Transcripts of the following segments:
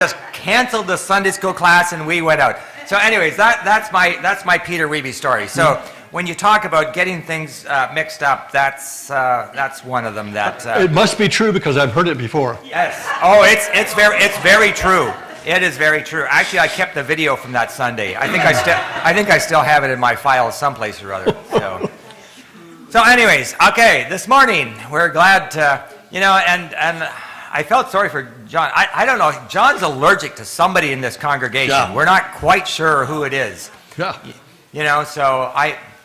just canceled the Sunday school class and we went out. So anyways, that's my Peter Wiebe story. So when you talk about getting things mixed up, that's one of them. It must be true because I've heard it before. Yes. Oh, it's very true. It is very true. Actually, I kept the video from that Sunday. I think I still have it in my files someplace or other. So anyways, okay. This morning we're glad to, and I felt sorry for John. I don't know. John's allergic to somebody in this congregation. Yeah. We're not quite sure who it is. Yeah. So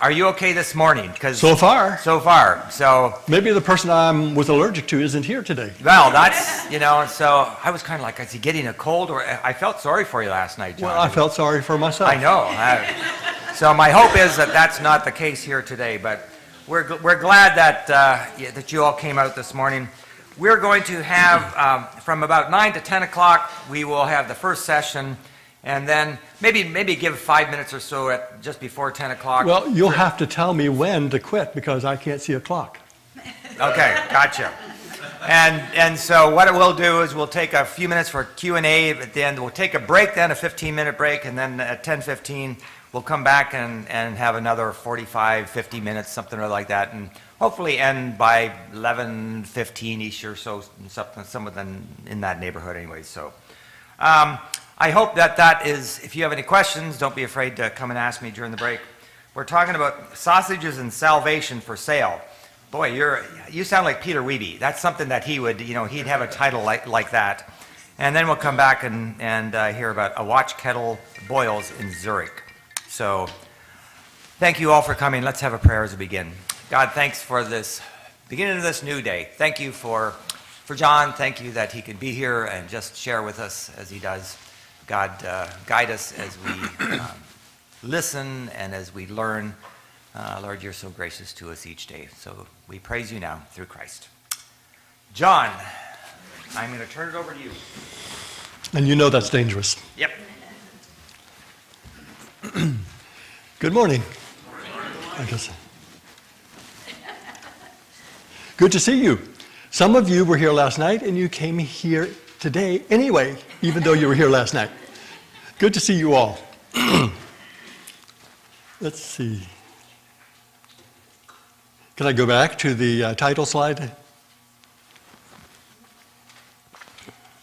are you okay this morning? So far. So maybe the person I was allergic to isn't here today. Well, that's, so I was kind of like, is he getting a cold? Or I felt sorry for you last night, John. Well, I felt sorry for myself. I know. So my hope is that that's not the case here today, but we're glad that you all came out this morning. We're going to have, from about 9 to 10 o'clock, we will have the first session, and then maybe give 5 minutes or so just before 10 o'clock. Well, you'll have to tell me when to quit because I can't see a clock. Okay, gotcha. And so what we'll do is we'll take a few minutes for Q&A at the end. We'll take a break then, a 15-minute break, and then at 10:15 we'll come back and have another 45, 50 minutes, something like that, and hopefully end by 11:15-ish or so, something in that neighborhood anyway. So I hope that is, if you have any questions, don't be afraid to come and ask me during the break. We're talking about sausages and salvation for sale. Boy, you sound like Peter Wiebe. That's something that he would, he'd have a title like that. And then we'll come back and hear about a watch kettle boils in Zurich. So thank you all for coming. Let's have a prayer as we begin. God, thanks for this beginning of this new day. Thank you for John. Thank you that he could be here and just share with us as he does. God, guide us as we listen and as we learn. Lord, you're so gracious to us each day. So we praise you now through Christ. John, I'm going to turn it over to you. And you know that's dangerous. Yep. Good morning. I guess. Good to see you. Some of you were here last night and you came here today anyway, even though you were here last night. Good to see you all. Let's see. Can I go back to the title slide?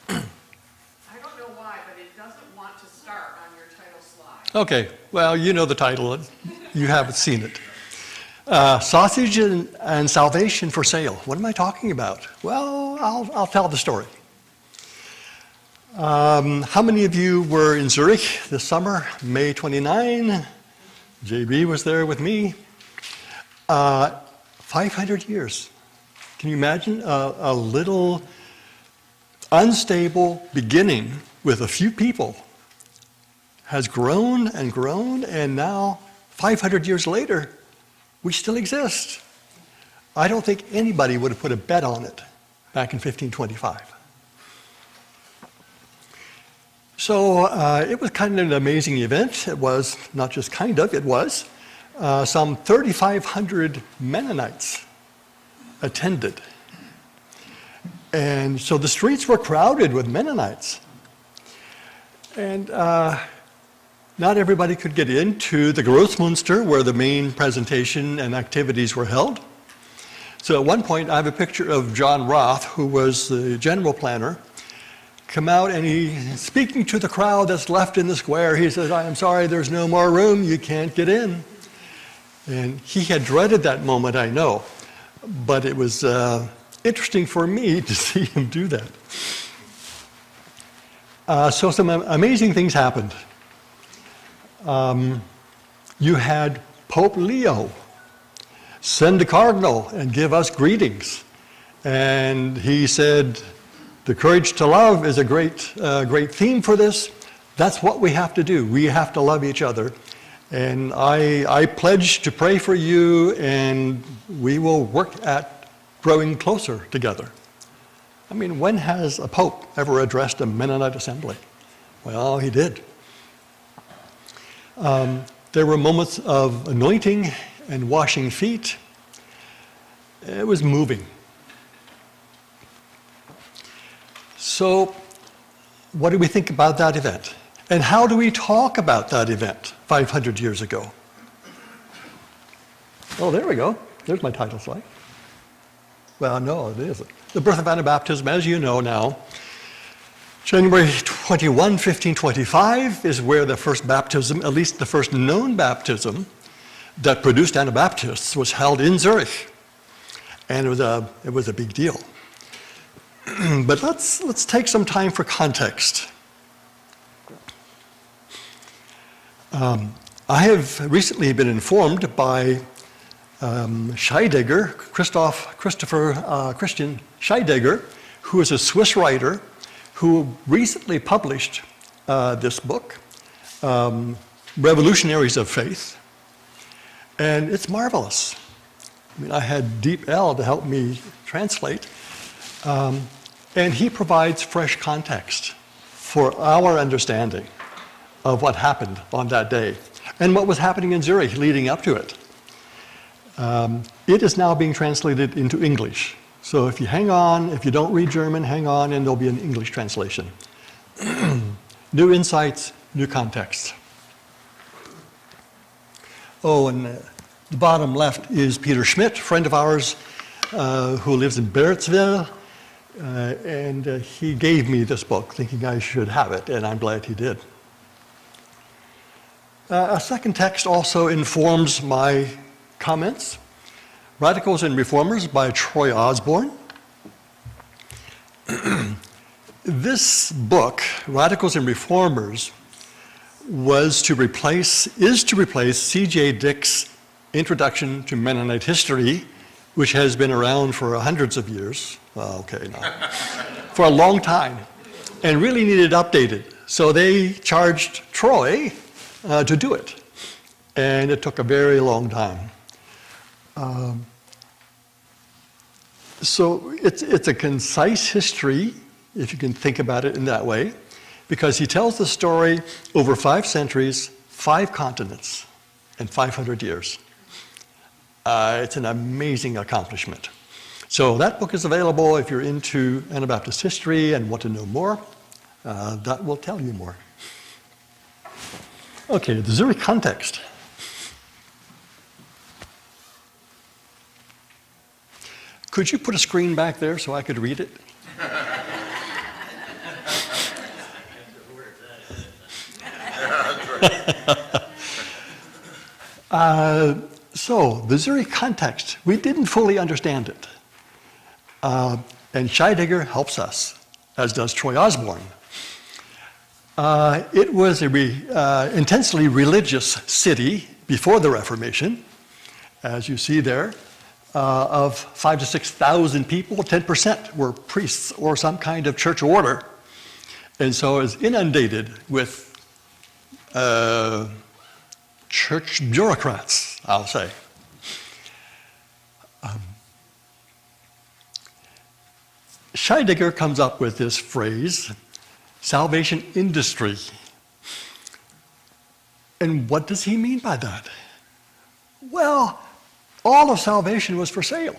I don't know why, but it doesn't want to start on your title slide. Okay, well, you know the title. You haven't seen it. Sausage and salvation for sale. What am I talking about? Well, I'll tell the story. How many of you were in Zurich this summer, May 29? JB was there with me. 500 years. Can you imagine a little unstable beginning with a few people has grown and grown, and now 500 years later, we still exist. I don't think anybody would have put a bet on it back in 1525. So it was kind of an amazing event. It was not just kind of, it was. Some 3,500 Mennonites attended. And so the streets were crowded with Mennonites. And not everybody could get into the Grossmünster where the main presentation and activities were held. So at one point I have a picture of John Roth, who was the general planner, come out and he's speaking to the crowd that's left in the square. He says, "I am sorry, there's no more room, you can't get in." And he had dreaded that moment, I know, but it was interesting for me to see him do that. So some amazing things happened. You had Pope Leo send a cardinal and give us greetings. And he said, the courage to love is a great theme for this. That's what we have to do. We have to love each other. And I pledge to pray for you, and we will work at growing closer together. I mean, when has a pope ever addressed a Mennonite assembly? Well, he did. There were moments of anointing and washing feet. It was moving. So what do we think about that event? And how do we talk about that event 500 years ago? Oh, there we go. There's my title slide. Well, no, it isn't. The birth of Anabaptism, as you know now, January 21, 1525 is where the first baptism, at least the first known baptism that produced Anabaptists, was held in Zurich. And it was a big deal. But let's take some time for context. I have recently been informed by Christopher Christian Scheidegger, who is a Swiss writer who recently published this book, Revolutionaries of Faith, and it's marvelous. I mean, I had Deep L to help me translate, and he provides fresh context for our understanding of what happened on that day and what was happening in Zurich leading up to it. It is now being translated into English. So if you hang on, if you don't read German, hang on, and there'll be an English translation. New insights, new context. Oh, and the bottom left is Peter Schmidt, friend of ours who lives in Barrettsville, and he gave me this book thinking I should have it, and I'm glad he did. A second text also informs my comments. Radicals and Reformers by Troy Osborne. This book, Radicals and Reformers, is to replace C.J. Dick's Introduction to Mennonite History, which has been around for hundreds of years, for a long time, and really needed updated. So they charged Troy to do it, and it took a very long time. So it's a concise history, if you can think about it in that way, because he tells the story over 5 centuries, 5 continents, and 500 years. It's an amazing accomplishment. So that book is available if you're into Anabaptist history and want to know more. That will tell you more. Okay, the Zurich context. Could you put a screen back there so I could read it? So, the Zurich context, we didn't fully understand it. And Scheidegger helps us, as does Troy Osborne. It was an intensely religious city before the Reformation, as you see there. Of 5,000 to 6,000 people, 10% were priests or some kind of church order. And so it was inundated with church bureaucrats, I'll say. Scheidegger comes up with this phrase, salvation industry. And what does he mean by that? Well, all of salvation was for sale.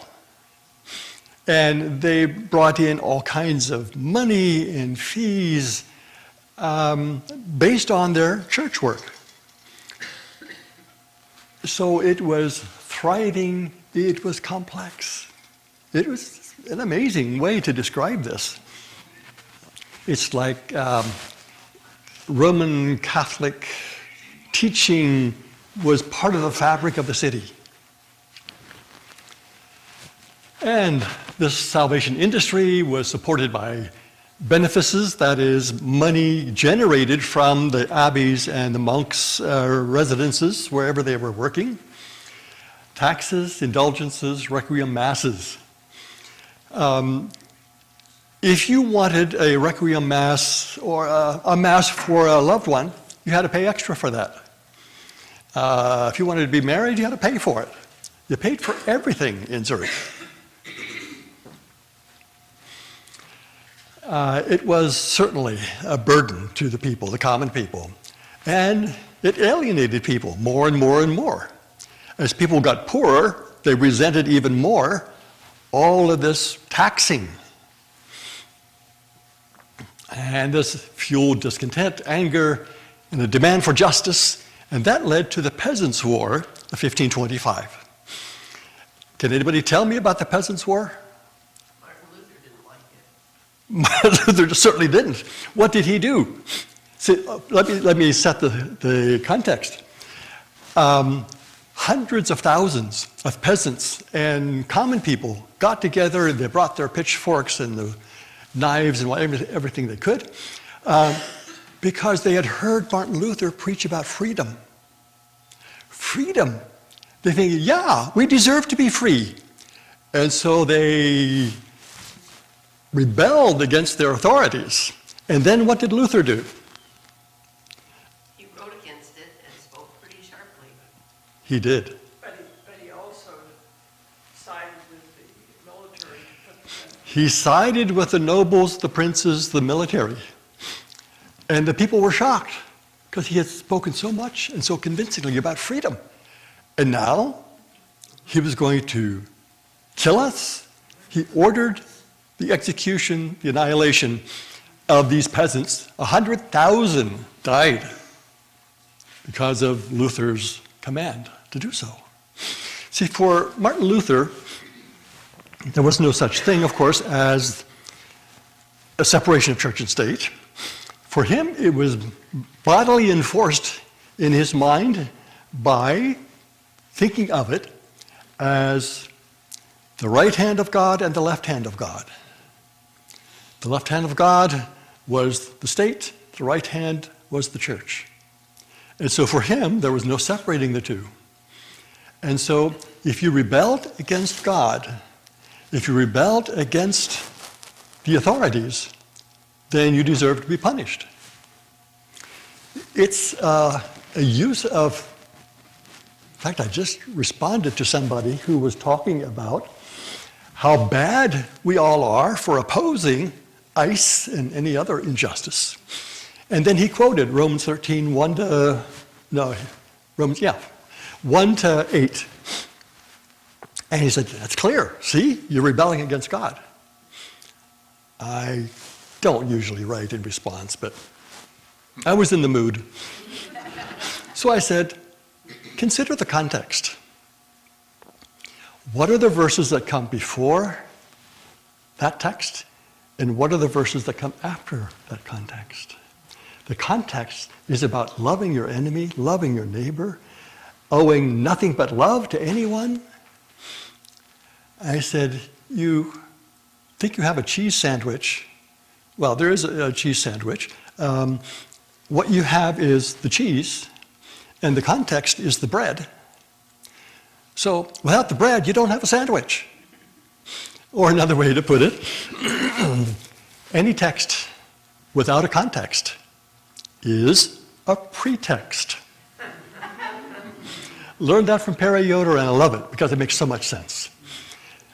And they brought in all kinds of money and fees based on their church work. So it was thriving, it was complex. It was an amazing way to describe this. It's like Roman Catholic teaching was part of the fabric of the city. And this salvation industry was supported by benefices, that is, money generated from the abbeys and the monks' residences, wherever they were working, taxes, indulgences, requiem masses. If you wanted a requiem mass or a mass for a loved one, you had to pay extra for that. If you wanted to be married, you had to pay for it. You paid for everything in Zurich. It was certainly a burden to the people, the common people, and it alienated people more and more and more. As people got poorer, they resented even more all of this taxing. And this fueled discontent, anger, and a demand for justice, and that led to the Peasants' War of 1525. Can anybody tell me about the Peasants' War? Martin Luther didn't like it. Martin Luther certainly didn't. What did he do? See, let me set the context. Hundreds of thousands of peasants and common people got together, and they brought their pitchforks and the knives and everything they could, because they had heard Martin Luther preach about freedom. Freedom. They think, yeah, we deserve to be free. And so they rebelled against their authorities. And then what did Luther do? He wrote against it and spoke pretty sharply. He did. But he also sided with the military to put them. He sided with the nobles, the princes, the military. And the people were shocked because he had spoken so much and so convincingly about freedom. And now he was going to kill us. He ordered the execution, the annihilation of these peasants. 100,000 died because of Luther's command to do so. See, for Martin Luther, there was no such thing, of course, as a separation of church and state. For him, it was bodily enforced in his mind by thinking of it as the right hand of God and the left hand of God. The left hand of God was the state, the right hand was the church. And so for him, there was no separating the two. And so if you rebelled against God, if you rebelled against the authorities, then you deserve to be punished. It's a use of, in fact, I just responded to somebody who was talking about how bad we all are for opposing ICE and any other injustice. And then he quoted Romans 13, 1 to 8. And he said, that's clear. See, you're rebelling against God. I don't usually write in response, but I was in the mood. So I said, consider the context. What are the verses that come before that text, and what are the verses that come after that context? The context is about loving your enemy, loving your neighbor, owing nothing but love to anyone. I said, you think you have a cheese sandwich. Well, there is a cheese sandwich. What you have is the cheese, and the context is the bread. So without the bread, you don't have a sandwich. Or another way to put it, any text without a context is a pretext. Learned that from Perry Yoder, and I love it because it makes so much sense.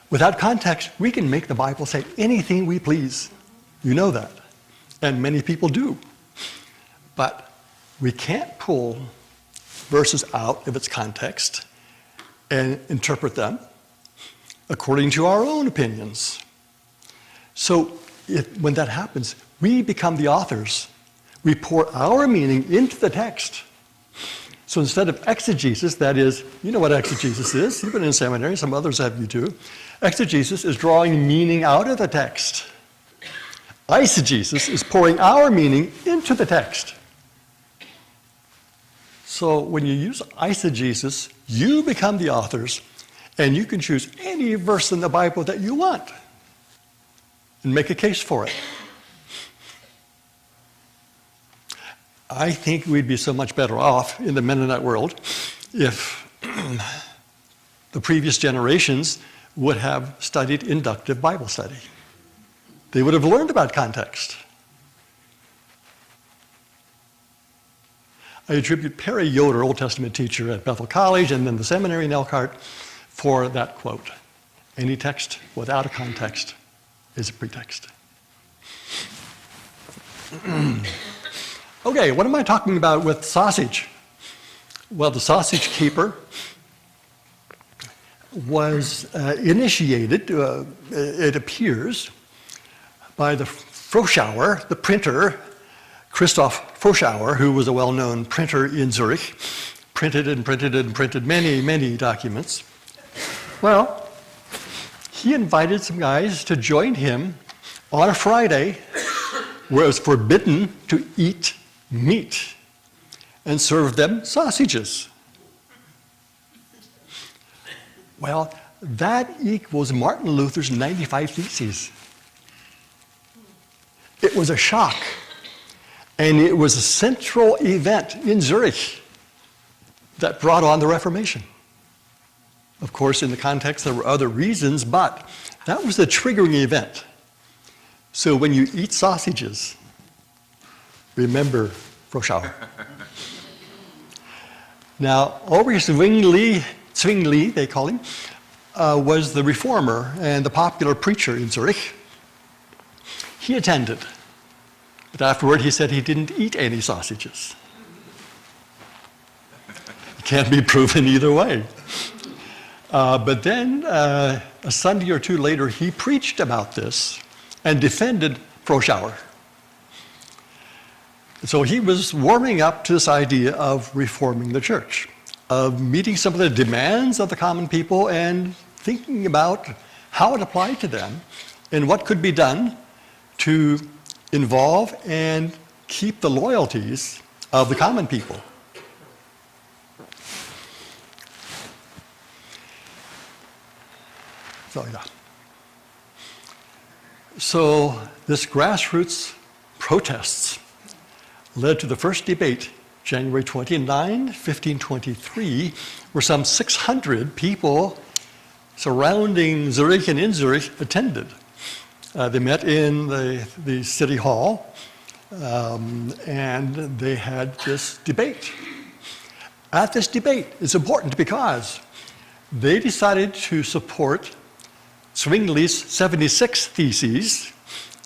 Without context, we can make the Bible say anything we please. You know that. And many people do. But we can't pull verses out of its context and interpret them according to our own opinions. So when that happens, we become the authors. We pour our meaning into the text. So instead of exegesis, that is, you know what exegesis is. You've been in seminary, some others have you too. Exegesis is drawing meaning out of the text. Eisegesis is pouring our meaning into the text. So when you use eisegesis, you become the authors, and you can choose any verse in the Bible that you want and make a case for it. I think we'd be so much better off in the Mennonite world if the previous generations would have studied inductive Bible study. They would have learned about context. I attribute Perry Yoder, Old Testament teacher at Bethel College and then the seminary in Elkhart, for that quote. Any text without a context is a pretext. Okay, what am I talking about with sausage? Well, the sausage caper was initiated, it appears, by the Froschauer, the printer, Christoph Froschauer, who was a well-known printer in Zurich, printed and printed and printed many, many documents. Well, he invited some guys to join him on a Friday where it was forbidden to eat meat, and served them sausages. Well, that equals Martin Luther's 95 Theses. It was a shock, and it was a central event in Zurich that brought on the Reformation. Of course, in the context, there were other reasons, but that was the triggering event. So when you eat sausages, remember Froschauer. Now, Orie Zwingli, they call him, was the reformer and the popular preacher in Zurich. He attended, but afterward he said he didn't eat any sausages. It can't be proven either way. But then, a Sunday or two later, he preached about this and defended Froschauer. So he was warming up to this idea of reforming the church, of meeting some of the demands of the common people and thinking about how it applied to them and what could be done to involve and keep the loyalties of the common people. So this grassroots protests led to the first debate, January 29, 1523, where some 600 people surrounding Zurich and in Zurich attended. They met in the city hall, and they had this debate. At this debate, it's important because they decided to support Zwingli's 76 Theses,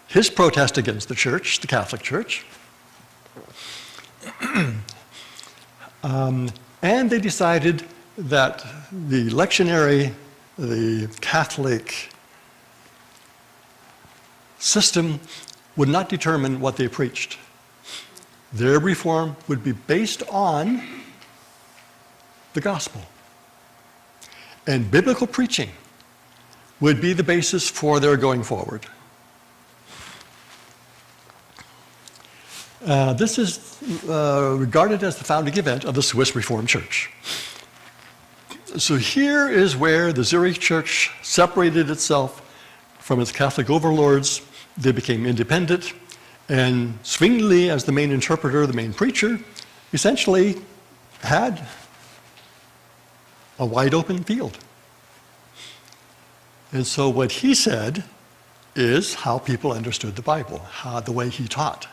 his protest against the church, the Catholic Church, and they decided that the lectionary, the Catholic system would not determine what they preached. Their reform would be based on the gospel. And biblical preaching would be the basis for their going forward. This is regarded as the founding event of the Swiss Reformed Church. So here is where the Zurich Church separated itself from its Catholic overlords. They became independent, and Zwingli, as the main interpreter, the main preacher, essentially had a wide open field. And so what he said is how people understood the Bible, the way he taught.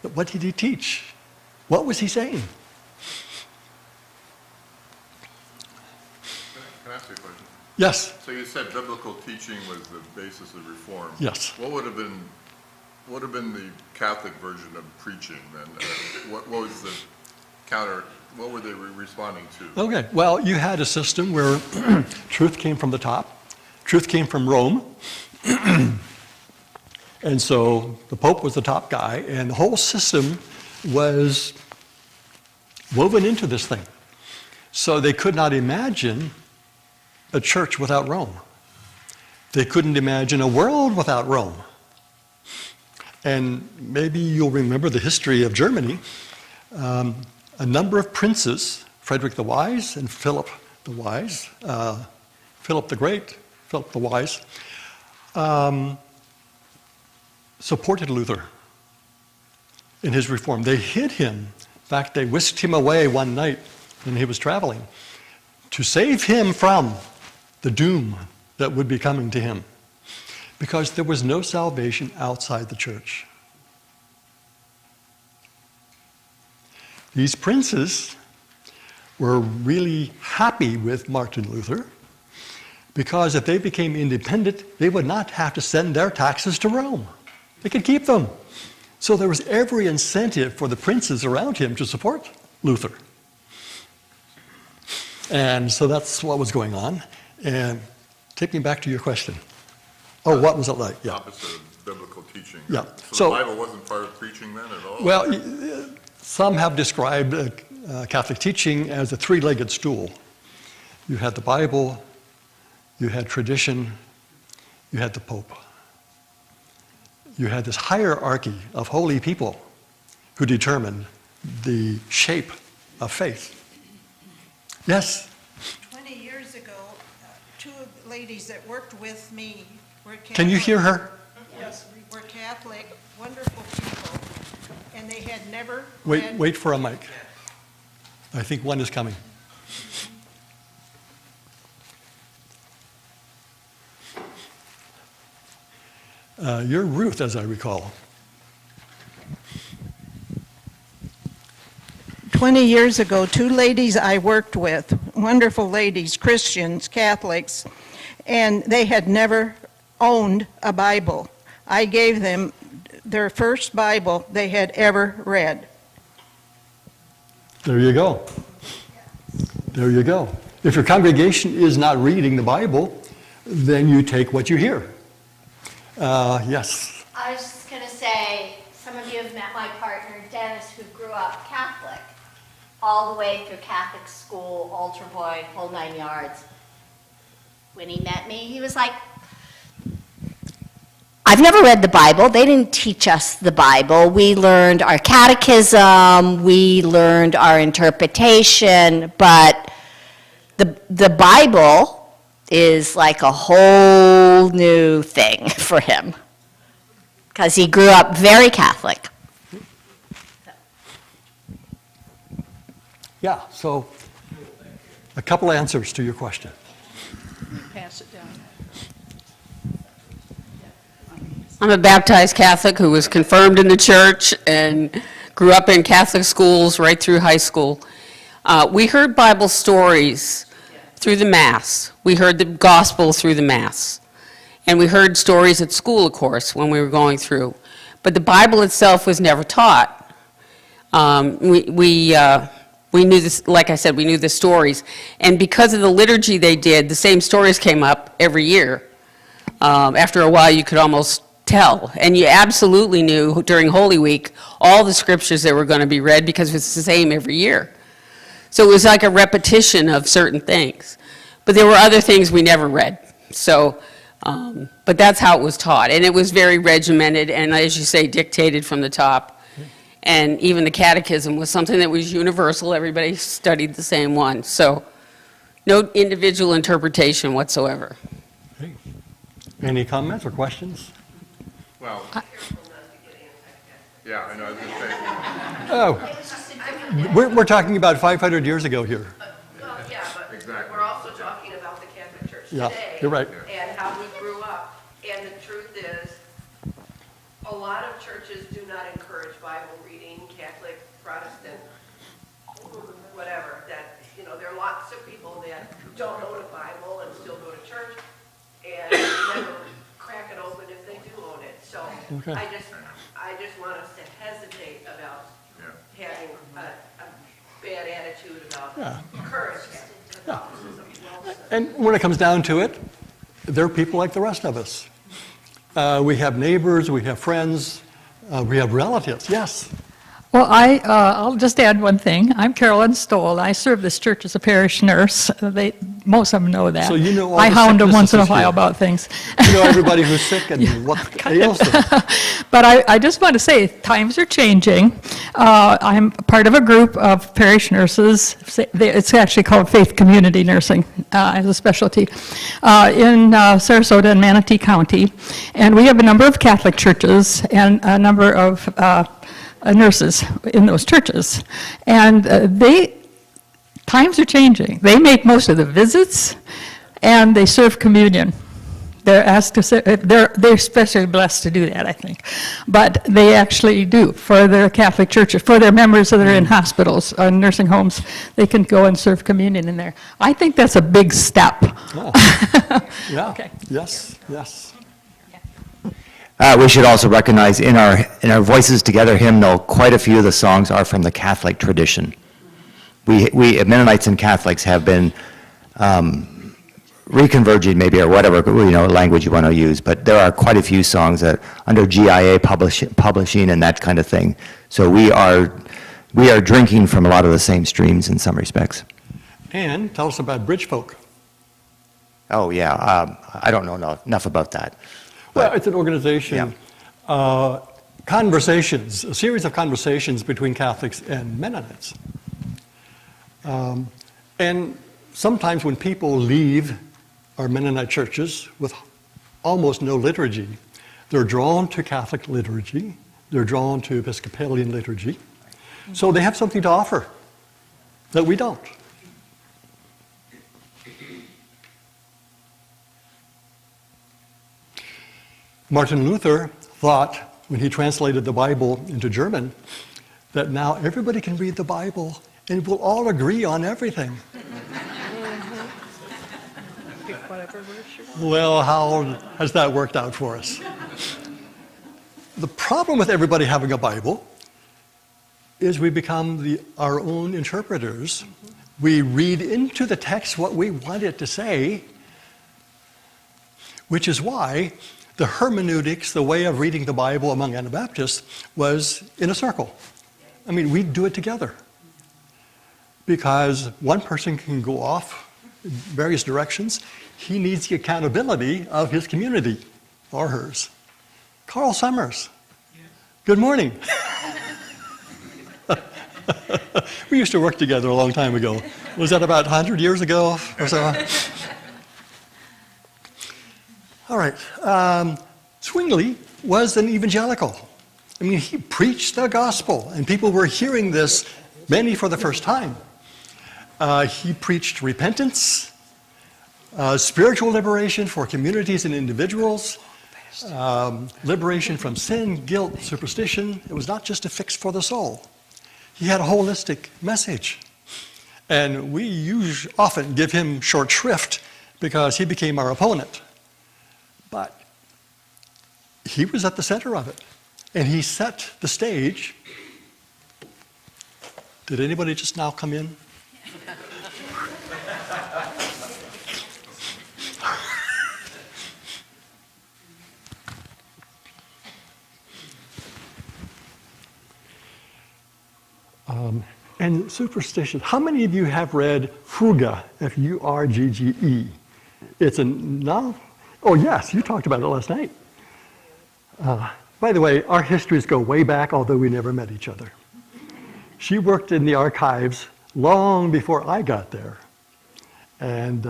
But what did he teach? What was he saying? Can I ask you a question? Yes. So you said biblical teaching was the basis of reform. Yes. What would have been the Catholic version of preaching then? What was the counter? What were they responding to? Okay. Well, you had a system where truth came from the top. Truth came from Rome. And so the Pope was the top guy, and the whole system was woven into this thing. So they could not imagine a church without Rome. They couldn't imagine a world without Rome. And maybe you'll remember the history of Germany. A number of princes, Frederick the Wise and Philip the Wise, Philip the Great, Philip the Wise, supported Luther in his reform. They hid him. In fact, they whisked him away one night when he was traveling to save him from the doom that would be coming to him, because there was no salvation outside the church. These princes were really happy with Martin Luther, because if they became independent, they would not have to send their taxes to Rome. They could keep them. So there was every incentive for the princes around him to support Luther. And so that's what was going on. And take me back to your question. Oh, what was it like? Yeah. Opposite of biblical teaching. Yeah. So So- the Bible wasn't part of preaching then at all? Well, some have described Catholic teaching as a three-legged stool. You had the Bible, you had tradition, you had the Pope. You had this hierarchy of holy people who determined the shape of faith. Yes? 20 years ago, two ladies that worked with me were Catholic. Can you hear her? Yes, were Catholic, wonderful people, and they had never Wait, read. wait for a mic. I think one is coming. You're Ruth, as I recall. 20 years ago, two ladies I worked with, wonderful ladies, Christians, Catholics, and they had never owned a Bible. I gave them their first Bible they had ever read. There you go. There you go. If your congregation is not reading the Bible, then you take what you hear. Yes. I was just going to say, some of you have met my partner, Dennis, who grew up Catholic, all the way through Catholic school, altar boy, whole 9 yards. When he met me, he was like, I've never read the Bible. They didn't teach us the Bible. We learned our catechism, we learned our interpretation, but the Bible is like a whole new thing for him, because he grew up very Catholic. Yeah, so a couple answers to your question. Pass it down. I'm a baptized Catholic who was confirmed in the church and grew up in Catholic schools right through high school. We heard Bible stories through the Mass. We heard the gospel through the Mass. And we heard stories at school, of course, when we were going through. But the Bible itself was never taught. We knew this, like I said, we knew the stories. And because of the liturgy they did, the same stories came up every year. After a while, you could almost tell. And you absolutely knew during Holy Week all the scriptures that were going to be read because it's the same every year. So it was like a repetition of certain things. But there were other things we never read. So, but that's how it was taught. And it was very regimented and, as you say, dictated from the top. And even the catechism was something that was universal. Everybody studied the same one. So no individual interpretation whatsoever. Okay. Any comments or questions? Well, Careful not to get anti-Catholic. yeah, I know, I was going to say, Oh, we're talking about 500 years ago here. Well, yeah, but Exactly. we're also talking about the Catholic Church Yeah, today. you're right. And how we grew up. And the truth is, a lot of churches do not encourage Bible reading, Catholic, Protestant, whatever, that, you know, there are lots of people that don't own a Bible and still go to church and never crack it open if they do own it. So Okay. I just want us to hesitate about yeah. having a bad attitude about Yeah. encourage Catholicism. Well, And when it comes down to it, they're people like the rest of us. We have neighbors, we have friends, we have relatives, yes. Well, I'll just add one thing. I'm Carolyn Stoll. I serve this church as a parish nurse. Most of them know that. So you know all I the hound them once in a sicknesses while here. about things. You know everybody who's sick and what ails them. But I just want to say, times are changing. I'm part of a group of parish nurses. It's actually called Faith Community Nursing as a specialty in Sarasota and Manatee County. And we have a number of Catholic churches and a number of nurses in those churches. And times are changing. They make most of the visits, and they serve communion. They're asked to serve, they're especially blessed to do that, I think. But they actually do for their Catholic churches, for their members that are in hospitals or nursing homes. They can go and serve communion in there. I think that's a big step. Yeah, Okay. yes, yes. We should also recognize in our Voices Together hymnal, quite a few of the songs are from the Catholic tradition. We Mennonites and Catholics have been reconverging maybe, or whatever, language you want to use, but there are quite a few songs that under GIA publishing and that kind of thing. So we are drinking from a lot of the same streams in some respects. And tell us about Bridge Folk. Oh, yeah, I don't know enough about that. Well, it's an organization, conversations, a series of conversations between Catholics and Mennonites. And sometimes when people leave our Mennonite churches with almost no liturgy, they're drawn to Catholic liturgy, they're drawn to Episcopalian liturgy, so they have something to offer that we don't. Martin Luther thought, when he translated the Bible into German, that now everybody can read the Bible and we'll all agree on everything. Well, how has that worked out for us? The problem with everybody having a Bible is we become our own interpreters. We read into the text what we want it to say, which is why the hermeneutics, the way of reading the Bible among Anabaptists, was in a circle. I mean, we do it together. Because one person can go off in various directions. He needs the accountability of his community, or hers. Carl Summers. Good morning. We used to work together a long time ago. Was that about 100 years ago or so? All right. Zwingli was an evangelical. I mean, he preached the gospel, and people were hearing this, many for the first time. He preached repentance, spiritual liberation for communities and individuals, liberation from sin, guilt, superstition. It was not just a fix for the soul. He had a holistic message. And we often give him short shrift because he became our opponent. But he was at the center of it. And he set the stage. Did anybody just now come in? And superstition. How many of you have read Frugge, F-U-R-G-G-E? It's a novel. Oh, yes, you talked about it last night. By the way, our histories go way back, although we never met each other. She worked in the archives long before I got there. And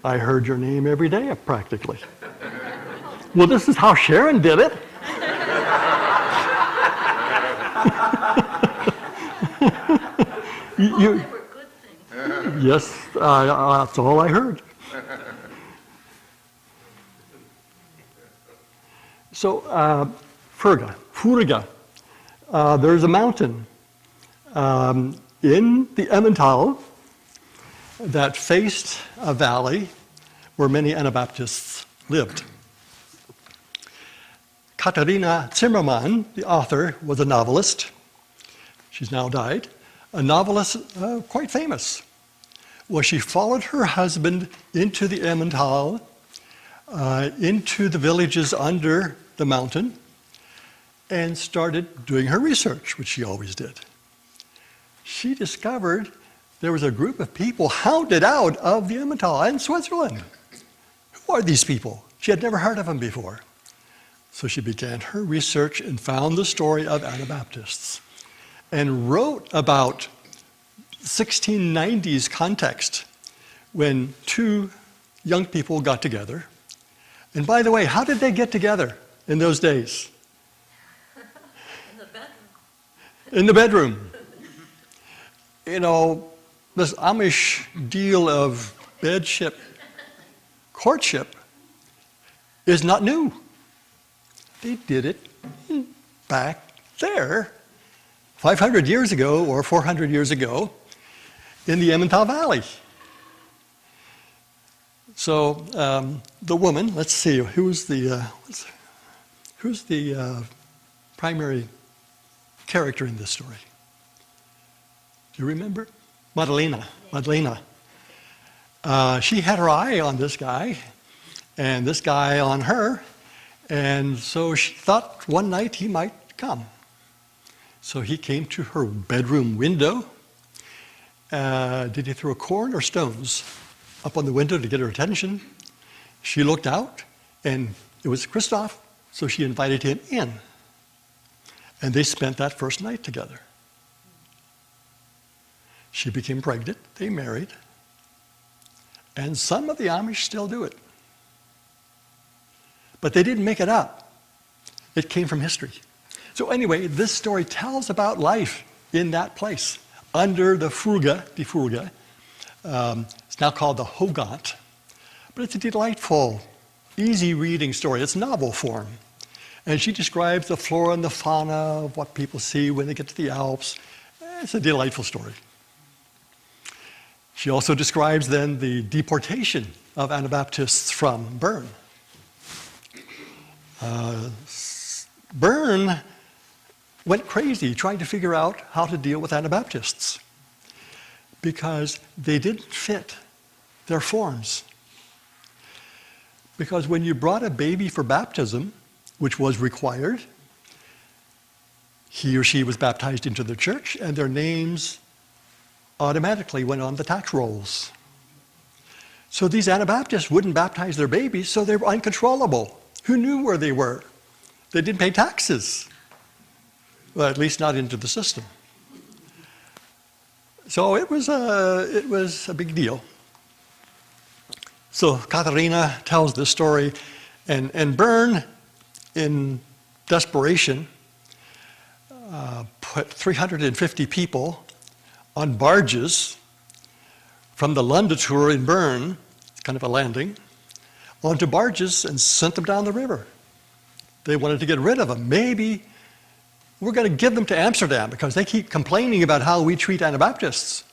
I heard your name every day, practically. Well, this is how Sharon did it. Yes, that's all I heard. So, Frugge, there's a mountain in the Emmental that faced a valley where many Anabaptists lived. Katharina Zimmermann, the author, was a novelist. She's now died. A novelist quite famous. Well, she followed her husband into the Emmental, into the villages under the mountain, and started doing her research, which she always did. She discovered there was a group of people hounded out of the Emmental in Switzerland. Who are these people? She had never heard of them before. So she began her research and found the story of Anabaptists and wrote about 1690s context when two young people got together. And by the way, how did they get together in those days? In the bedroom. In the bedroom. You know, this Amish deal of bedship, courtship is not new. They did it back there 500 years ago or 400 years ago in the Emmental Valley. So the woman, let's see, who's the primary character in this story? Do you remember? Madalena. She had her eye on this guy, and this guy on her, and so she thought one night he might come. So he came to her bedroom window. Did he throw corn or stones up on the window to get her attention? She looked out, and it was Christoph, so she invited him in. And they spent that first night together. She became pregnant, they married, and some of the Amish still do it. But they didn't make it up. It came from history. So anyway, this story tells about life in that place, under the die Furga. It's now called the Hogant, but it's a delightful, easy reading story. It's novel form. And she describes the flora and the fauna of what people see when they get to the Alps. It's a delightful story. She also describes then the deportation of Anabaptists from Bern. Bern went crazy trying to figure out how to deal with Anabaptists because they didn't fit their forms. Because when you brought a baby for baptism, which was required, he or she was baptized into the church, and their names automatically went on the tax rolls. So these Anabaptists wouldn't baptize their babies, so they were uncontrollable. Who knew where they were? They didn't pay taxes. Well, at least not into the system. So it was a big deal. So Katharina tells this story, and Bern, in desperation, put 350 people on barges from the Lundatur in Bern, kind of a landing, onto barges and sent them down the river. They wanted to get rid of them. Maybe we're going to give them to Amsterdam because they keep complaining about how we treat Anabaptists.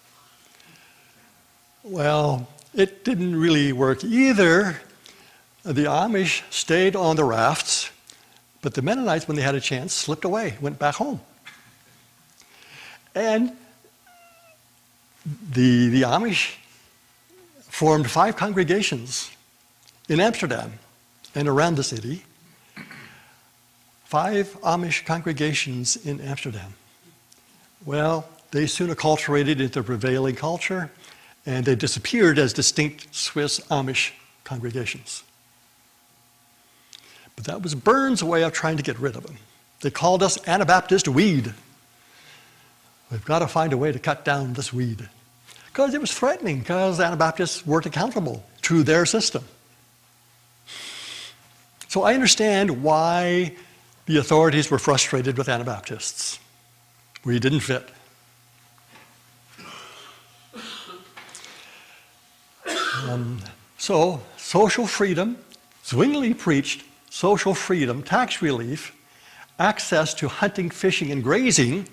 Well, it didn't really work either. The Amish stayed on the rafts, but the Mennonites, when they had a chance, slipped away, went back home. And the Amish formed 5 congregations in Amsterdam and around the city. 5 Amish congregations in Amsterdam. Well, they soon acculturated into the prevailing culture, and they disappeared as distinct Swiss Amish congregations. But that was Bern's way of trying to get rid of them. They called us Anabaptist weed. We've got to find a way to cut down this weed. Because it was threatening, because Anabaptists weren't accountable to their system. So I understand why the authorities were frustrated with Anabaptists. We didn't fit. So, social freedom, Zwingli preached social freedom, tax relief, access to hunting, fishing, and grazing,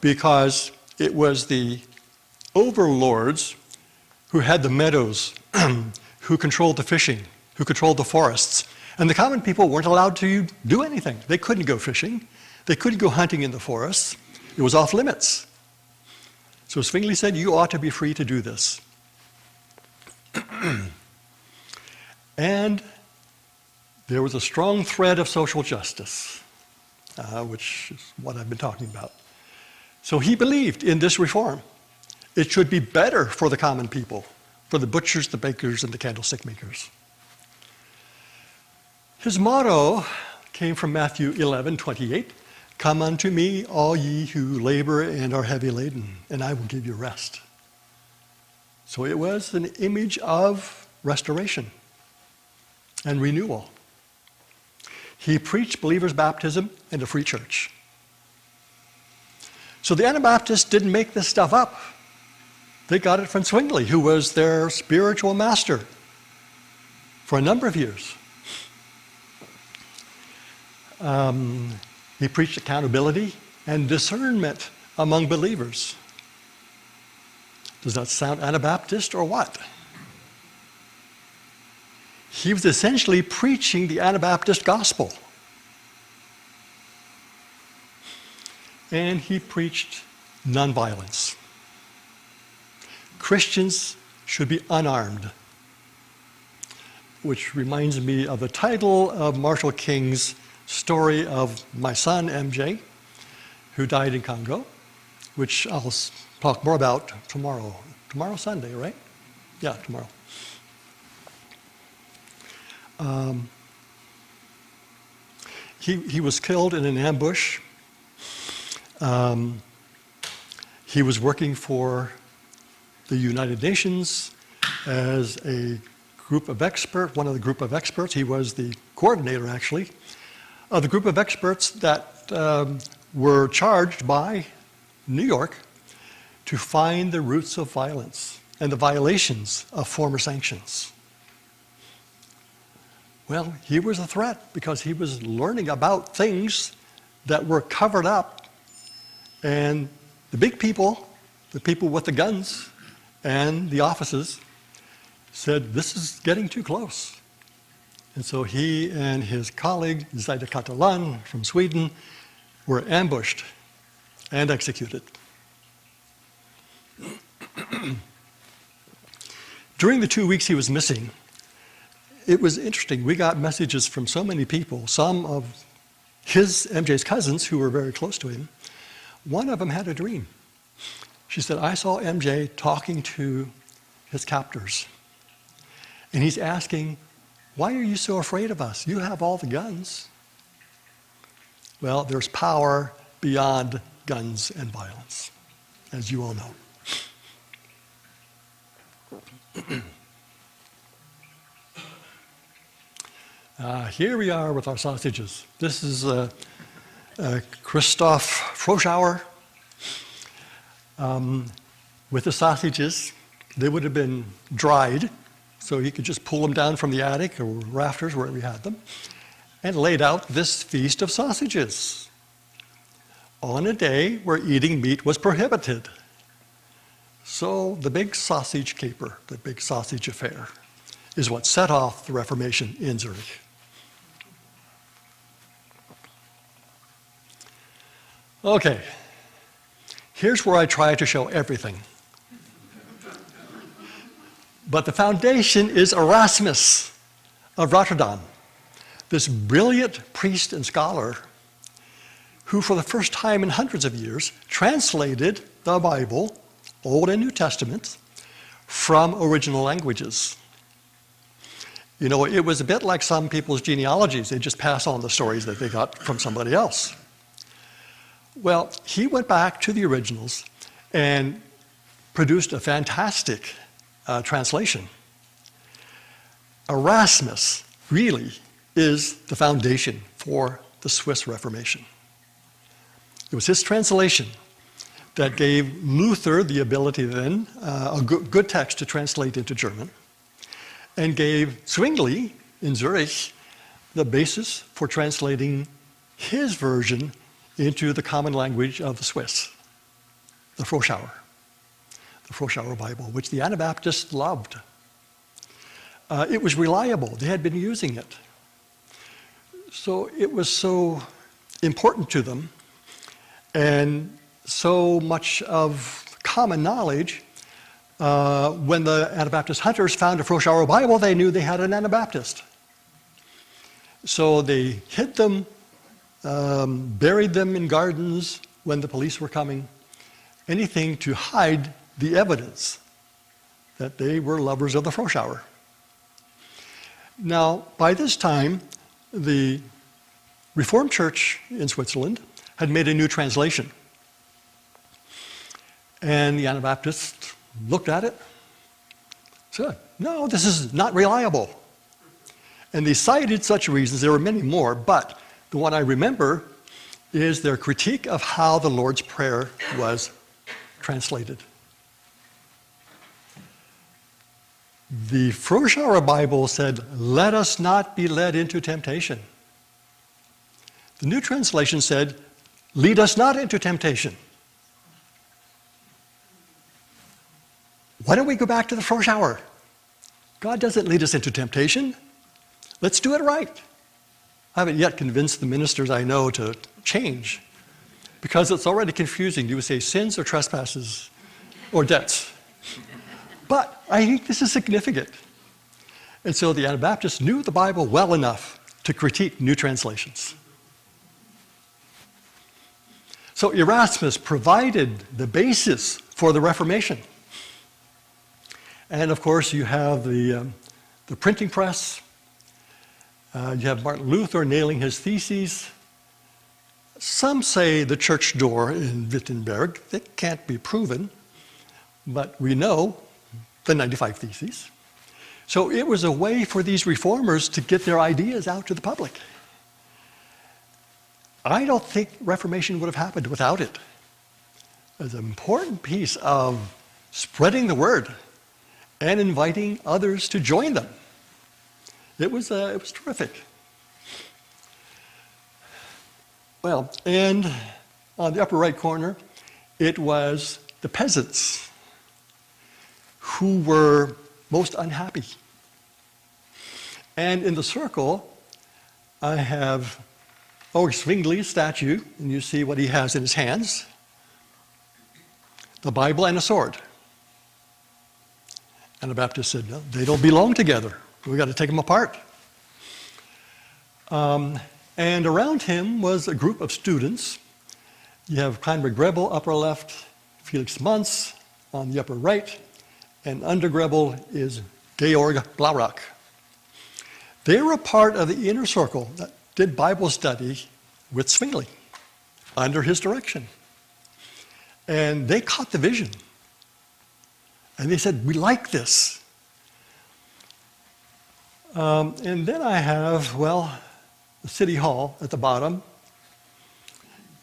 because it was the overlords who had the meadows, who controlled the fishing, who controlled the forests. And the common people weren't allowed to do anything. They couldn't go fishing. They couldn't go hunting in the forests. It was off limits. So Zwingli said, you ought to be free to do this. And there was a strong thread of social justice, which is what I've been talking about. So he believed in this reform. It should be better for the common people, for the butchers, the bakers, and the candlestick makers. His motto came from Matthew 11:28. Come unto me, all ye who labor and are heavy laden, and I will give you rest. So it was an image of restoration and renewal. He preached believers' baptism and a free church. So the Anabaptists didn't make this stuff up. They got it from Zwingli, who was their spiritual master for a number of years. He preached accountability and discernment among believers. Does that sound Anabaptist or what? He was essentially preaching the Anabaptist gospel. And he preached nonviolence. Christians should be unarmed, which reminds me of the title of Marshall King's story of my son, MJ, who died in Congo, which I'll talk more about tomorrow. Tomorrow, Sunday, right? Yeah, tomorrow. He was killed in an ambush. He was working for the United Nations as a group of experts, one of the group of experts. He was the coordinator, actually, of the group of experts that were charged by New York to find the roots of violence and the violations of former sanctions. Well, he was a threat because he was learning about things that were covered up, and the big people, the people with the guns and the offices, said, this is getting too close. And so he and his colleague, Zaida Catalan from Sweden, were ambushed and executed. During the 2 weeks he was missing, it was interesting. We got messages from so many people, some of MJ's cousins who were very close to him. One of them had a dream. She said, I saw MJ talking to his captors. And he's asking, why are you so afraid of us? You have all the guns. Well, there's power beyond guns and violence, as you all know. Here we are with our sausages. This is Christoph Froschauer. With the sausages, they would have been dried, so he could just pull them down from the attic or rafters, wherever he had them, and laid out this feast of sausages on a day where eating meat was prohibited. So the big sausage caper, the big sausage affair, is what set off the Reformation in Zurich. Okay, here's where I try to show everything. But the foundation is Erasmus of Rotterdam, this brilliant priest and scholar who for the first time in hundreds of years translated the Bible, Old and New Testament, from original languages. You know, it was a bit like some people's genealogies. They just pass on the stories that they got from somebody else. Well, he went back to the originals and produced a fantastic translation. Erasmus really is the foundation for the Swiss Reformation. It was his translation that gave Luther the ability then, a good text to translate into German, and gave Zwingli in Zurich the basis for translating his version into the common language of the Swiss, the Froschauer Bible, which the Anabaptists loved. It was reliable. They had been using it. So it was so important to them, and so much of common knowledge. When the Anabaptist hunters found a Froschauer Bible, they knew they had an Anabaptist. So they hid them, buried them in gardens when the police were coming, anything to hide the evidence that they were lovers of the Froschauer. Now, by this time, the Reformed Church in Switzerland had made a new translation. And the Anabaptists looked at it, said, no, this is not reliable. And they cited such reasons. There were many more, but the one I remember is their critique of how the Lord's Prayer was translated. The Froschauer Bible said, let us not be led into temptation. The New Translation said, lead us not into temptation. Why don't we go back to the Froschauer? God doesn't lead us into temptation. Let's do it right. I haven't yet convinced the ministers I know to change because it's already confusing. Do we say sins or trespasses or debts? But I think this is significant. And so the Anabaptists knew the Bible well enough to critique new translations. So Erasmus provided the basis for the Reformation. And of course, you have the printing press. You have Martin Luther nailing his theses. Some say the church door in Wittenberg. It can't be proven, but we know the 95 Theses. So it was a way for these reformers to get their ideas out to the public. I don't think Reformation would have happened without it. It's an important piece of spreading the word and inviting others to join them. It was terrific. Well, and on the upper right corner, it was the peasants who were most unhappy. And in the circle, I have Orie Zwingli's statue, and you see what he has in his hands: the Bible and a sword. Anabaptists said, no, they don't belong together. We've got to take them apart. And around him was a group of students. You have Kleiner Grebel, upper left, Felix Munz on the upper right, and under Grebel is Georg Blaurock. They were a part of the inner circle that did Bible study with Zwingli under his direction. And they caught the vision. And they said, we like this. And then I have, well, the City Hall at the bottom.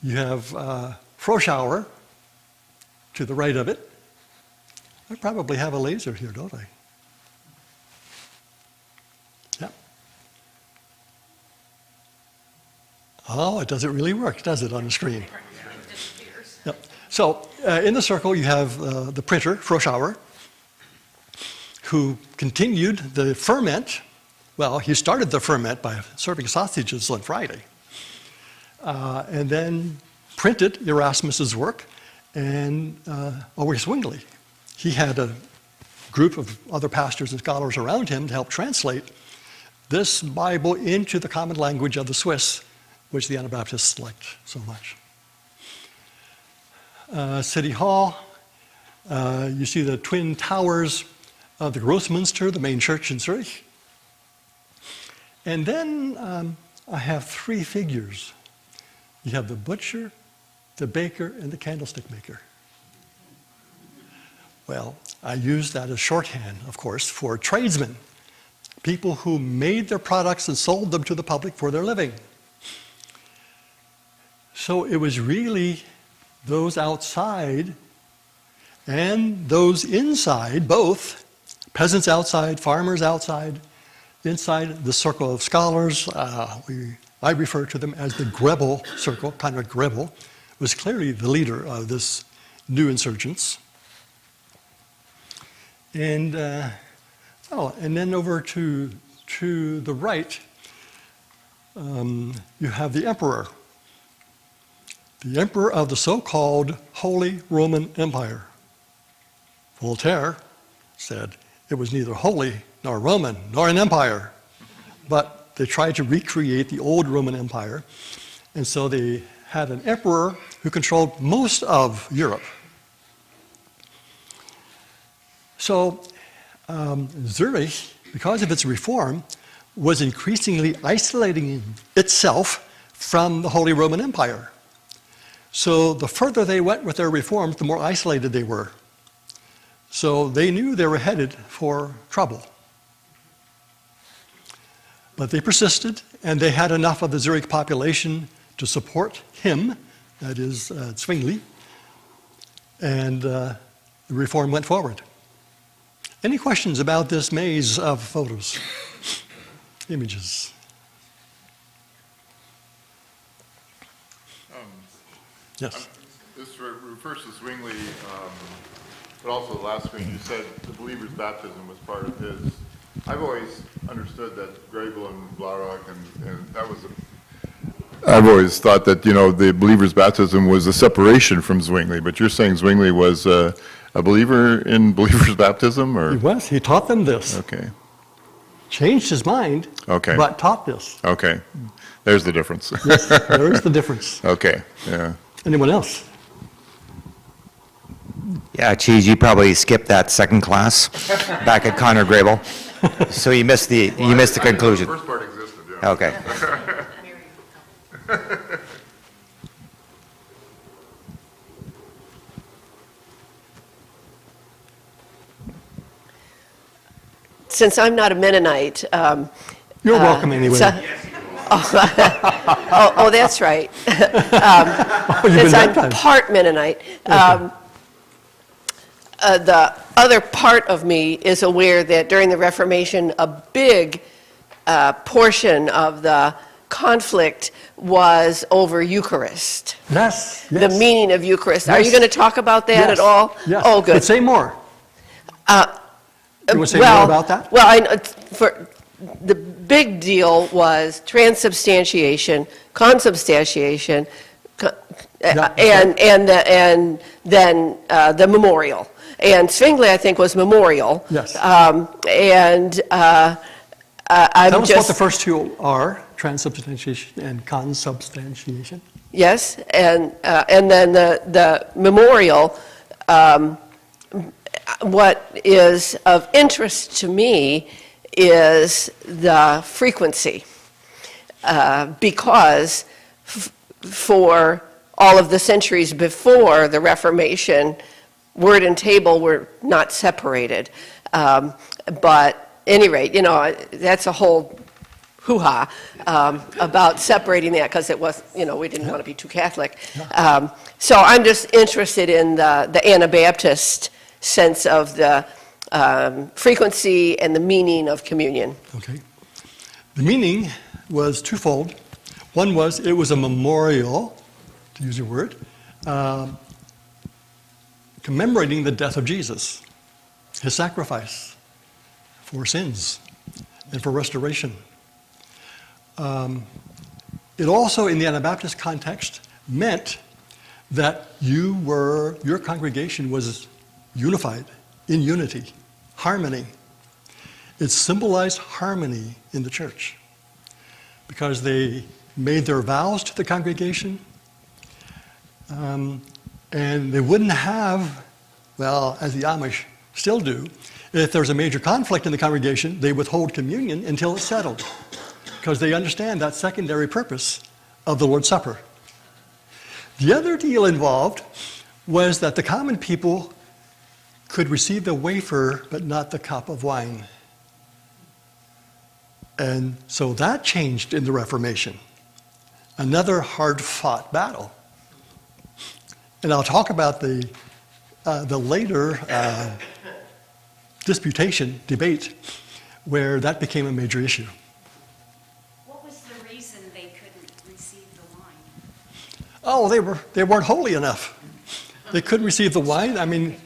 You have Froschauer to the right of it. I probably have a laser here, don't I? Yeah. Oh, it doesn't really work, does it, on the screen? Yep. So in the circle, you have the printer, Froschauer, who continued the ferment. Well, he started the ferment by serving sausages on Friday, and then printed Erasmus's work and Orie Zwingli. He had a group of other pastors and scholars around him to help translate this Bible into the common language of the Swiss, which the Anabaptists liked so much. City Hall, you see the twin towers of the Grossmünster, the main church in Zurich. And then I have three figures. You have the butcher, the baker, and the candlestick maker. Well, I use that as shorthand, of course, for tradesmen, people who made their products and sold them to the public for their living. So it was really those outside and those inside, both, peasants outside, farmers outside, inside the circle of scholars. I refer to them as the Grebel circle. Conrad Grebel was clearly the leader of this new insurgents. And and then over to the right, you have the emperor of the so-called Holy Roman Empire. Voltaire said it was neither holy nor Roman nor an empire, but they tried to recreate the old Roman Empire, and so they had an emperor who controlled most of Europe. So Zurich, because of its reform, was increasingly isolating itself from the Holy Roman Empire. So the further they went with their reforms, the more isolated they were. So they knew they were headed for trouble. But they persisted, and they had enough of the Zurich population to support him, that is Zwingli, and the reform went forward. Any questions about this maze of photos, images? Yes. This refers to Zwingli, but also the last screen, you said the believer's baptism was part of his. I've always understood that Grebel and Blaurock, and that was I've always thought that, the believer's baptism was a separation from Zwingli, but you're saying Zwingli was a believer in believer's baptism, He or? was, he taught them this. Okay, Changed his mind, okay, but taught this. okay. There's the difference. Yes, there is the difference. Okay, yeah. Anyone else? Yeah, Cheese, you probably skipped that second class back at Conner Grable. So you missed the conclusion. First part existed, yeah. Okay. Since I'm not a Mennonite, You're welcome anyway. oh, that's right. Oh, you've been Since I'm baptized. part Mennonite, the other part of me is aware that during the Reformation, a big portion of the conflict was over Eucharist, Yes, the yes. meaning of Eucharist. Are you Yes. going to talk about that at Yes, all? Yes. Oh, good. But say more. You want to say Well, more about that? Well, for the big deal was transubstantiation, consubstantiation, Yeah, and then the memorial. And Zwingli, I think, was memorial. Yes. I'm Tell us what just the first two are, transubstantiation and consubstantiation. yes, and then the memorial. What is of interest to me is the frequency, because for all of the centuries before the Reformation, word and table were not separated. But at any rate, that's a whole hoo-ha about separating that, because it was, we didn't want to be too Catholic. So I'm just interested in the Anabaptist sense of the frequency and the meaning of communion. Okay. The meaning was twofold. One was it was a memorial, to use your word, commemorating the death of Jesus, his sacrifice for sins and for restoration. It also, in the Anabaptist context, meant that your congregation was unified, in unity, harmony. It symbolized harmony in the church because they made their vows to the congregation, and they wouldn't have, well, as the Amish still do, if there's a major conflict in the congregation, they withhold communion until it's settled because they understand that secondary purpose of the Lord's Supper. The other deal involved was that the common people could receive the wafer, but not the cup of wine. And so that changed in the Reformation. Another hard-fought battle. And I'll talk about the later disputation, debate, where that became a major issue. What was the reason they couldn't receive the wine? Oh, they weren't holy enough. They couldn't receive the wine. I mean,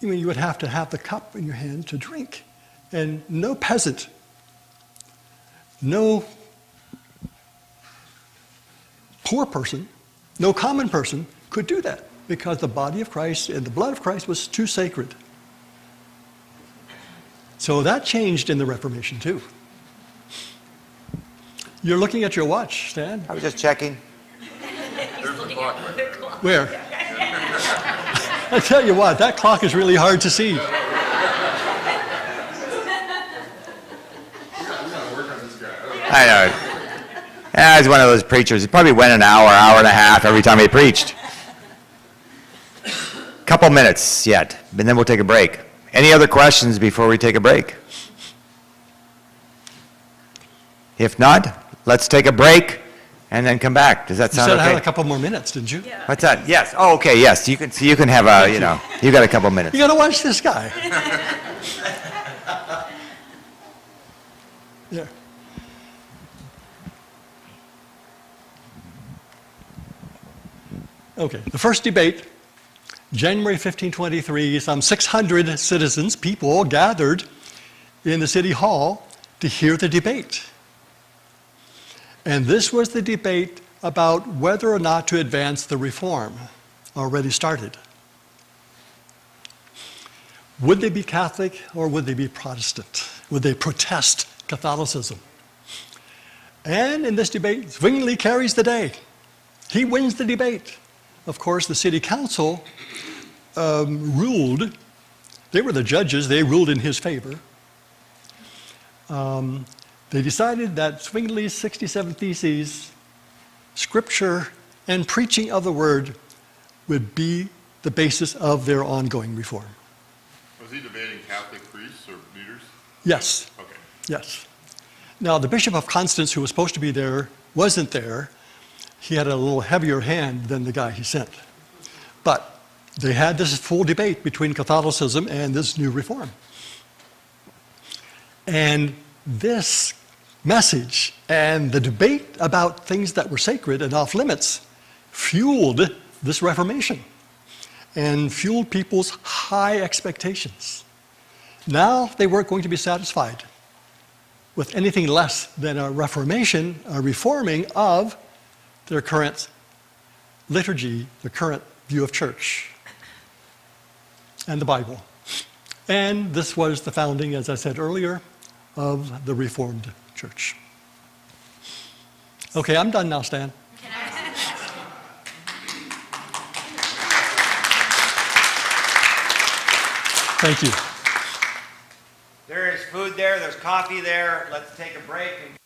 you would have to have the cup in your hand to drink. And no peasant, no poor person, no common person could do that because the body of Christ and the blood of Christ was too sacred. So that changed in the Reformation too. You're looking at your watch, Stan. I was just checking. Where? I tell you what, that clock is really hard to see. I know. Yeah, he's one of those preachers. He probably went an hour, hour and a half every time he preached. Couple minutes yet, and then we'll take a break. Any other questions before we take a break? If not, let's take a break and then come back. Does that You sound said I had a okay? couple more minutes, didn't you? What's that? Yes. Oh, okay, yes. You can have a, you got a couple minutes. You gotta watch this guy. Yeah. Okay, the first debate, January 1523, some 600 citizens, people gathered in the city hall to hear the debate. And this was the debate about whether or not to advance the reform already started. Would they be Catholic or would they be Protestant? Would they protest Catholicism? And in this debate, Zwingli carries the day. He wins the debate. Of course, the city council ruled, they were the judges, they ruled in his favor. They decided that Zwingli's 67 Theses, scripture, and preaching of the word would be the basis of their ongoing reform. Was he debating Catholic priests or leaders? Yes, Okay. yes. Now, the Bishop of Constance, who was supposed to be there, wasn't there. He had a little heavier hand than the guy he sent. But they had this full debate between Catholicism and this new reform. And this message and the debate about things that were sacred and off limits fueled this Reformation and fueled people's high expectations. Now they weren't going to be satisfied with anything less than a reformation, a reforming of their current liturgy, their current view of church and the Bible. And this was the founding, as I said earlier, of the Reformed Church. Okay, I'm done now, Stan. Thank you. There is food there, there's coffee there. Let's take a break and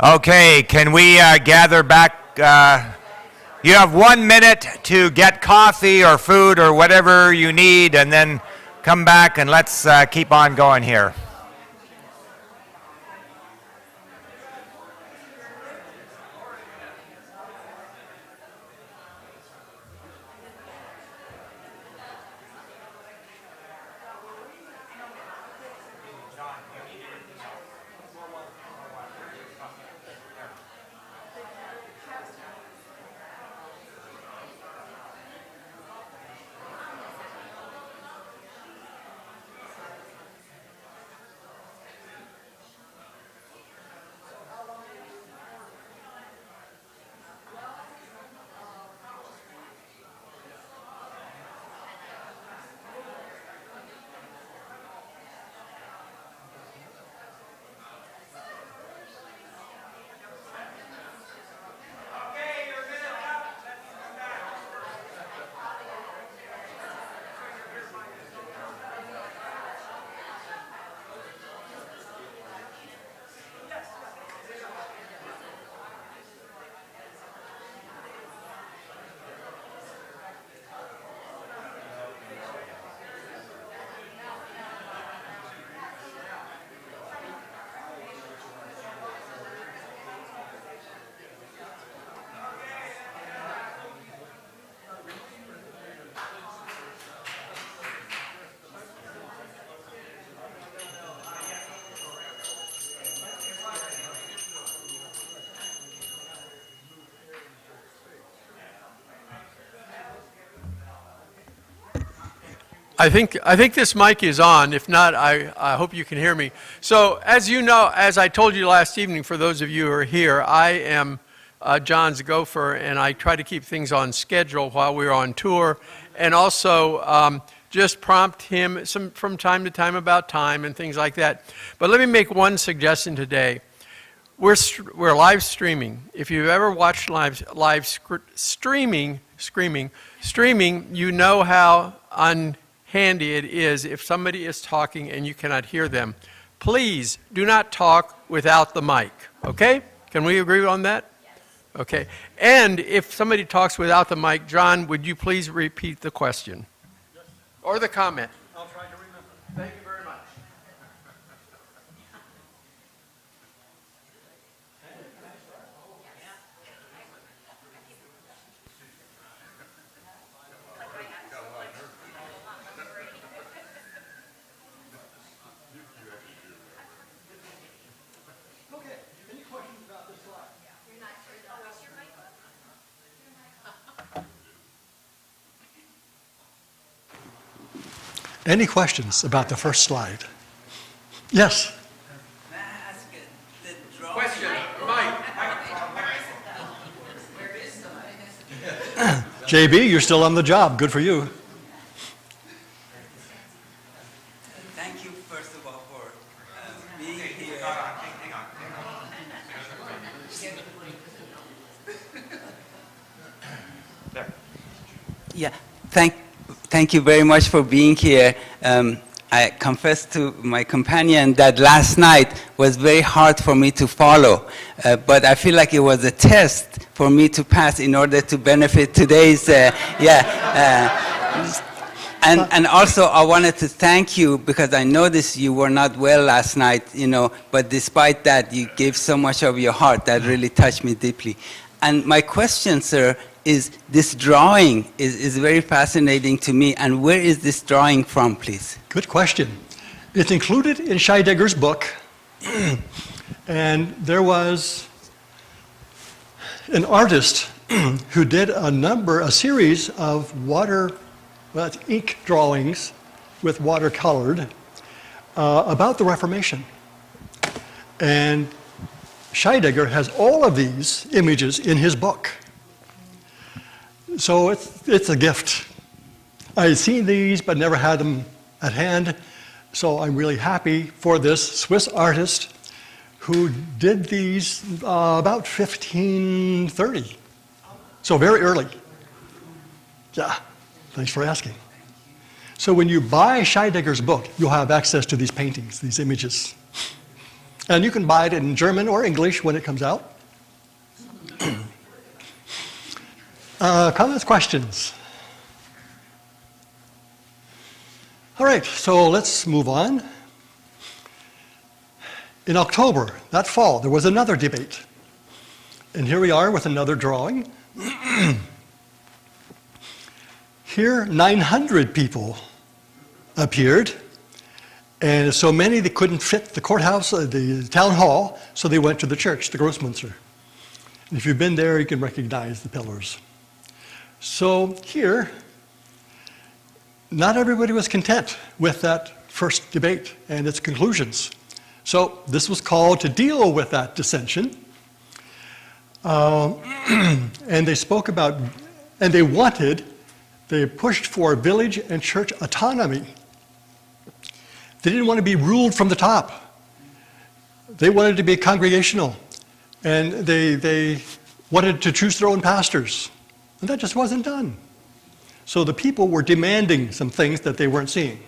Okay, can we gather back? You have 1 minute to get coffee or food or whatever you need, and then come back and let's keep on going here. I think this mic is on. If not, I hope you can hear me. So as you know, as I told you last evening, for those of you who are here, I am John's gopher, and I try to keep things on schedule while we're on tour, and also just prompt him from time to time about time and things like that. But let me make one suggestion today. We're live streaming. If you've ever watched live streaming, you know how handy it is if somebody is talking and you cannot hear them. Please do not talk without the mic, okay? Can we agree on that? Yes. Okay. And if somebody talks without the mic, John, would you please repeat the question? Yes. Or the comment? I'll try to remember. Thank you very much. Any questions about the first slide? Yes? May I ask the drawing? Question, Mike. JB, you're still on the job. Good for you. Thank you, first of all, for being here. Yeah, thank you very much for being here. I confess to my companion that last night was very hard for me to follow, but I feel like it was a test for me to pass in order to benefit today's, And also, I wanted to thank you because I noticed you were not well last night, but despite that, you gave so much of your heart that really touched me deeply. And my question, sir, is this drawing is very fascinating to me. And where is this drawing from, please? Good question. It's included in Scheidegger's book. And there was an artist who did a series of ink drawings with watercolored about the Reformation. And Scheidegger has all of these images in his book. So it's a gift. I had seen these but never had them at hand, so I'm really happy for this Swiss artist who did these about 1530. So very early. Yeah, thanks for asking. So when you buy Scheidegger's book, you'll have access to these paintings, these images. And you can buy it in German or English when it comes out. Comments, questions? All right, so let's move on. In October, that fall, there was another debate. And here we are with another drawing. Here, 900 people appeared, and so many they couldn't fit the courthouse, the town hall, so they went to the church, the Grossmünster. And if you've been there, you can recognize the pillars. So here, not everybody was content with that first debate and its conclusions. So this was called to deal with that dissension. And they spoke about, and they pushed for village and church autonomy. They didn't want to be ruled from the top. They wanted to be congregational, and they wanted to choose their own pastors. And that just wasn't done. So the people were demanding some things that they weren't seeing.